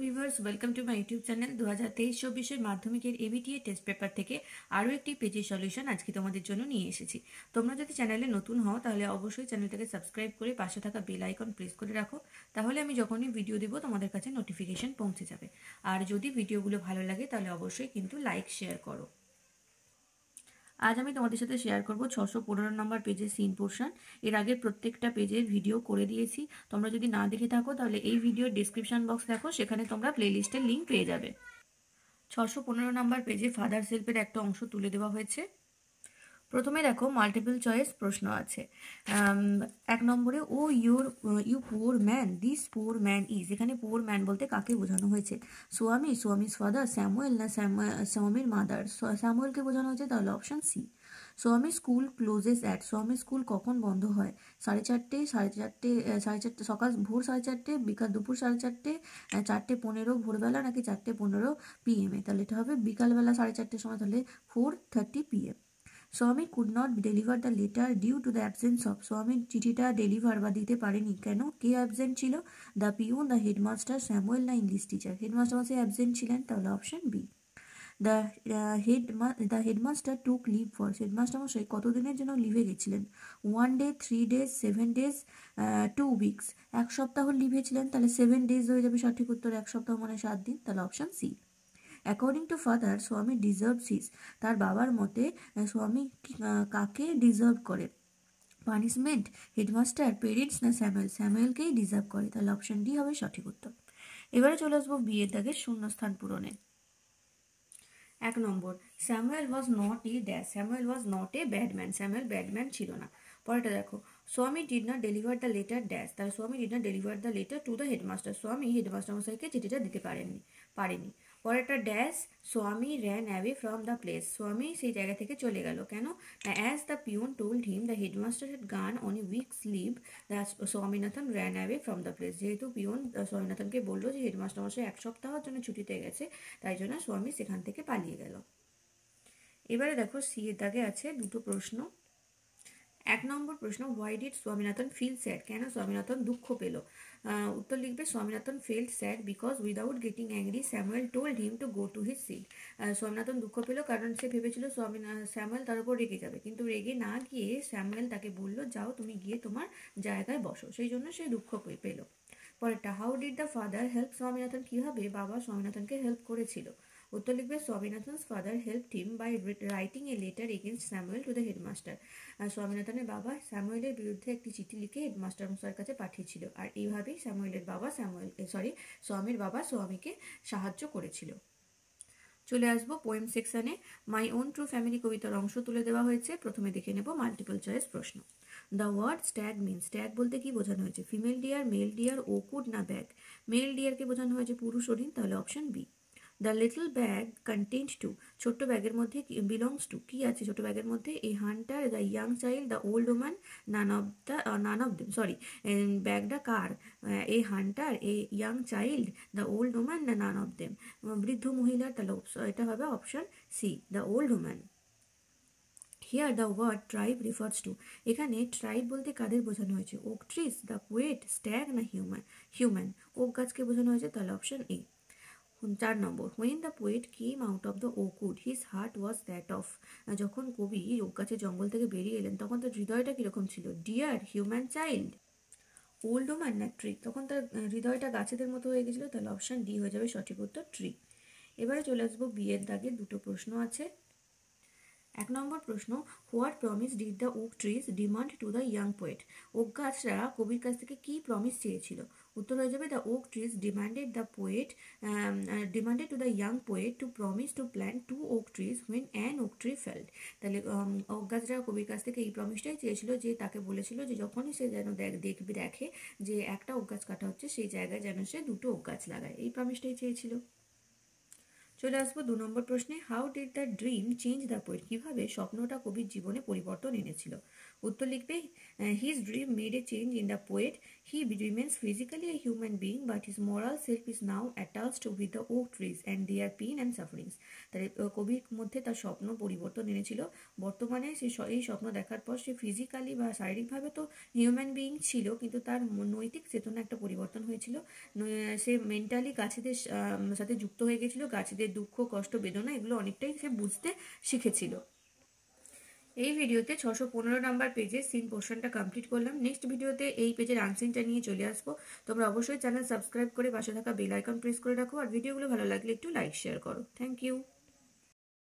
Viewers, welcome to my YouTube channel. 2023-24 মাধ্যমিকের ABTA test paper থেকে আরও একটি পেজের সলিউশন আজকে তোমাদের জন্য নিয়ে এসেছি। তোমরা যদি চ্যানেলে নতুন হও তাহলে অবশ্যই চ্যানেলটাকে সাবস্ক্রাইব করে পাশে থাকা বেল আইকন প্রেস করে রাখো, তাহলে আমি যখনই ভিডিও দেবো তোমাদের কাছে নোটিফিকেশন পৌঁছে যাবে। আর যদি ভিডিওগুলো ভালো লাগে তাহলে অবশ্যই কিন্তু লাইক শেয়ার করো। আজ আমি তোমাদের সাথে শেয়ার করব 615 নম্বর পেজের সিন পোর্শন। এর আগে প্রত্যেকটা পেজের ভিডিও করে দিয়েছি, তোমরা যদি না দেখে থাকো তাহলে এই ভিডিওর ডিসক্রিপশন বক্স দেখো, সেখানে তোমরা প্লেলিস্টের লিঙ্ক পেয়ে যাবে। 615 নম্বর পেজে ফাদার সেলফের একটা অংশ তুলে দেওয়া হয়েছে। প্রথমে দেখো মাল্টিপল চয়েস প্রশ্ন আছে। 1 নম্বরে O you poor man, this poor man is, এখানে পুয়ার ম্যান বলতে কাকে বোঝানো হয়েছে? স্বামী, স্বামীর ফাদার, স্যামুয়েল না স্বামীর মাদার? স্যামুয়েলকে বোঝানো হয়েছে, তাহলে অপশন সি। স্বামী স্কুল ক্লোজেস অ্যাট, স্বামী স্কুল কখন বন্ধ হয়? 4:30, 4:30, সকাল ভোর 4:30, বিকাল দুপুর 4:30, 4:15 ভোরবেলা, নাকি 4:15 PM? তাহলে এটা হবে বিকালবেলা 4:30 সময়, তাহলে 4:30 PM। Swami could not deliver the letter due to the absence of, স্বামীর চিঠিটা ডেলিভার বা দিতে পারেনি কেন? কে অ্যাবসেন্ট ছিল? The peon, the headmaster, Samuel না ইংলিশ টিচার? হেডমাস্টার মাসে অ্যাবসেন্ট ছিলেন, তাহলে option B. The headmaster took leave for, headmaster মশাই কতদিনের জন্য লিভে গেছিলেন? 1 day, 3 days, 7 days, 2 weeks? 1 সপ্তাহ লিভে ছিলেন, তাহলে 7 days হয়ে যাবে সঠিক উত্তর। 1 সপ্তাহ মানে 7 দিন, তাহলে option C. According to father, Swami deserves his, তার বাবার মতে স্বামী কাকে ডিজার্ভ করে? পানিশমেন্ট, হেডমাস্টার, পেরেন্টস না স্যামুয়েল? স্যামুয়েলকেই ডিজার্ভ করে, তাহলে অপশন ডি হবে সঠিক উত্তর। এবারে চলে আসবো বিয়ের দাগের শূন্যস্থান পূরণে। 1 নম্বর, Samuel was not a dash, Samuel was not a bad man, Samuel bad man ছিল না। পরেরটা দেখো, Swami did not deliver the letter dash, তাহলে Swami did not deliver the letter to the headmaster, Swami headmaster মশাইকে চিঠিটা দিতে পারেনি। পরেরটা dash, Swami ran away from the place, Swami সেই জায়গা থেকে চলে গেল কেন? As the peon told him the headmaster had gun on A weeks leave, the Swaminathan ran away from the place, যেহেতু পিউন স্বামীনাথনকে বললো যে হেডমাস্টার মশাই 1 সপ্তাহের জন্য ছুটিতে গেছে, তাই জন্য স্বামী সেখান থেকে পালিয়ে গেল। এবারে দেখো সি এর দাগে আছে দুটো প্রশ্ন। 1 নম্বর প্রশ্ন, why did Swaminathan feel sad, কেন স্বামীনাথন দুঃখ পেল? উত্তর লিখবে, Swaminathan felt sad because without getting angry Samuel told him to go to his seat, Swaminathan দুঃখ পেল কারণ সে ভেবেছিল স্যামুয়েল তার উপর রেগে যাবে, কিন্তু রেগে না গিয়ে স্যামুয়েল তাকে বলল যাও তুমি গিয়ে তোমার জায়গায় বসো, সেই জন্য সে দুঃখ পেল। পরেরটা, how did the father help Swaminathan, কিভাবে বাবা স্বামীনাথনকে হেল্প করেছিল? উত্তর লিখবে, Swaminathan's father helped him by writing a letter against Samuel to the headmaster, স্বামীনাথনের বাবা স্যামুয়েলের বিরুদ্ধে একটি চিঠি লিখে হেডমাস্টার মশাইয়ের কাছে পাঠিয়েছিল, আর এইভাবেই স্বামীর বাবা স্বামীকে সাহায্য করেছিল। চলে আসবো পোয়েম সেকশনে। মাই ওন ট্রু ফ্যামিলি কবিতার অংশ তুলে দেওয়া হয়েছে। প্রথমে দেখে নেব মাল্টিপল চয়েস প্রশ্ন। The word stag mean, stag বলতে কি বোঝানো হয়েছে? ফিমেল ডিয়ার, মেল ডিয়ার, ওকুড না ব্যাগ? মেল ডিয়ারকে বোঝানো হয়েছে পুরুষ হরিণ, তাহলে option B. The little bag contained two, ছোট্ট ব্যাগের মধ্যে বিলংস টু, কি আছে ছোট ব্যাগের মধ্যে? A hunter, the young child, the old woman, none of them? Sorry, ব্যাগটা কার? A hunter, a young child, the old woman, না নান অফ দেম? বৃদ্ধ মহিলার, তাহলে এটা হবে option C, the old woman. Here the word tribe refers to, এখানে tribe বলতে কাদের বোঝানো হয়েছে? Oak trees, the poet, stag না হিউম্যান? ওক গাছকে বোঝানো হয়েছে, তাহলে অপশন এ। 4 নম্বর, when the poet came out of the oak wood his heart was that of, যখন কবি ওক গাছের জঙ্গল থেকে বেরিয়ে এলেন তখন তার হৃদয়টা কিরকম ছিল? Deer, human child, old woman না ট্রি? তখন তার হৃদয়টা গাছেদের মতো হয়ে গেছিল, তাহলে অপশন ডি হয়ে যাবে সঠিক উত্তর, ট্রি। এবারে চলে আসবো বিয়ের দাগে, দুটো প্রশ্ন আছে। 1 নম্বর প্রশ্ন, what promise did the oak trees demand to the young poet, oak গাছরা কবির কাছ থেকে কি প্রমিস চেয়েছিল? উত্তর হয়ে যাবে, the oak trees demanded to the young poet to promise to plant 2 oak trees when an oak tree felled, তাহলে ওক গাছরা কবির কাছ থেকে এই প্রমিসটাই চেয়েছিল, যে তাকে বলেছিল যে যখনই সে যেন দেখে যে একটা ওক গাছ কাটা হচ্ছে, সেই জায়গায় যেন সে 2টো ওক গাছ লাগায়, এই প্রমিসটাই চেয়েছিল। চলে আসবো 2 নম্বর প্রশ্নে, how did the dream change the poet, কিভাবে স্বপ্নটা কবির জীবনে পরিবর্তন এনেছিল? উত্তর লিখবে his dream made a change in the poet, he remains physically a human being but his moral self is now attached with the oak trees and their pain and sufferings. তাহলে কবির মধ্যে তার স্বপ্ন পরিবর্তন এনেছিল। বর্তমানে এই স্বপ্ন দেখার পর সে ফিজিক্যালি বা শারীরিকভাবে তো হিউম্যান বিইং ছিল, কিন্তু তার নৈতিক চেতনা একটা পরিবর্তন হয়েছিল। সে মেন্টালি গাছেদের সাথে যুক্ত হয়ে গেছিল, গাছেদের দুঃখ কষ্ট বেদনা এগুলো অনেকটাই সে বুঝতে শিখেছিল। এই ভিডিওতে 615 নাম্বার পেজে সিন পোর্শনটা কমপ্লিট করলাম। নেক্সট ভিডিওতে এই পেজের আনসিনটা নিয়ে চলে আসবো। তোমরা অবশ্যই চ্যানেল সাবস্ক্রাইব করে পাশে থাকা বেল আইকন প্রেস করে রাখো, আর ভিডিওগুলো ভালো লাগলে একটু লাইক শেয়ার করো। Thank you.